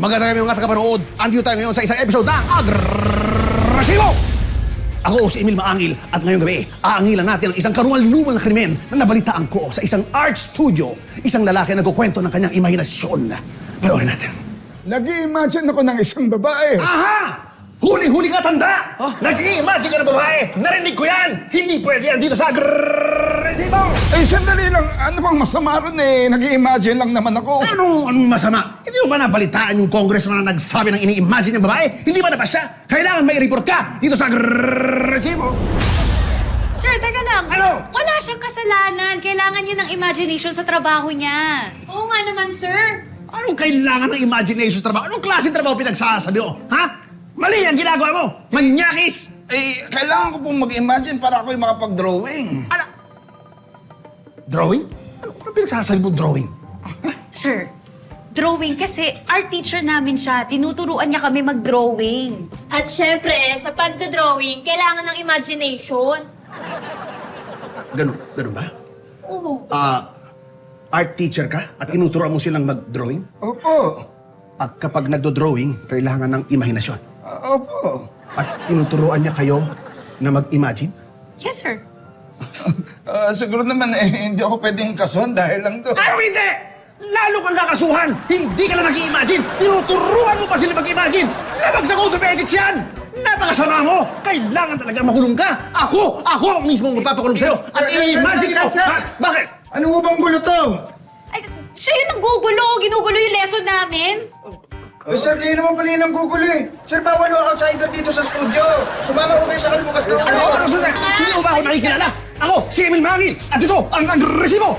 Magandang gabi mga tagapanood. Andito tayo ngayon sa isang episode ng Agresibo! Ako si Emil Maangil at ngayong gabi, aangilan natin ang isang karumal-lumal na krimen na nabalitaan ko sa isang art studio. Isang lalaki na nagkukwento ng kanyang imahinasyon. Panoorin natin. Nag-i-imagine ako ng isang babae. Aha! Huli-huli ka, tanda! Nag-i-imagine ka ng babae! Narinig ko yan! Hindi pwede yan dito sa Agresibo! Eh, sandali lang. Ano bang masama ron eh? Nag-i-imagine lang naman ako. Anong masama? Hindi mo ba nabalitaan yung congressman na nagsabi ng ini-imagine ng babae? Hindi ba na ba siya? Kailangan may report ka dito sa Agresibo! Sir, teka lang. Ano? Wala siyang kasalanan. Kailangan niya ng imagination sa trabaho niya. Oo nga naman, sir. Anong kailangan ng imagination sa trabaho? Anong klaseng trabaho pinagsasabi mo? Ha? Mali ang ginagawa mo! Manyakis! Eh, kailangan ko pong mag-imagine para ako'y makapag-drawing. Ano? Drawing? Ano pinagsasabi mo drawing? Sir, drawing kasi art teacher namin siya. Tinuturuan niya kami mag-drawing. At syempre, sa pagdodrawing, kailangan ng imagination. Ganun ba? Oo. Art teacher ka at tinuturuan mo silang mag-drawing? Opo. At kapag nagdo-drawing, kailangan ng imahinasyon. Opo. At tinuturuan niya kayo na mag-imagine? Yes, sir. Siguro naman hindi ako pwedeng kasuhan dahil lang doon. Ano hindi? Lalo kang kakasuhan! Hindi ka lang nag-i-imagine! Tinuturuan mo pa sila mag-imagine! Labag sa code of ethics yan! Napakasama mo! Kailangan talaga makulong ka! Ako ang mismo magpapakulong sa'yo! At i-imagine ko! Bakit? Ano mo bang gulo to? Ay, siya yung naggugulo. Ginugulo yung lesson namin. Eh, sir, kayo naman pala yung gugulo eh. Sir, bawal o outsider dito sa studio. Sumama ko kayo sa kalbukas na Ano? Hindi mo ba ako nakikilala? Ako, si Emil Mangil! At ito, ang Agresibo!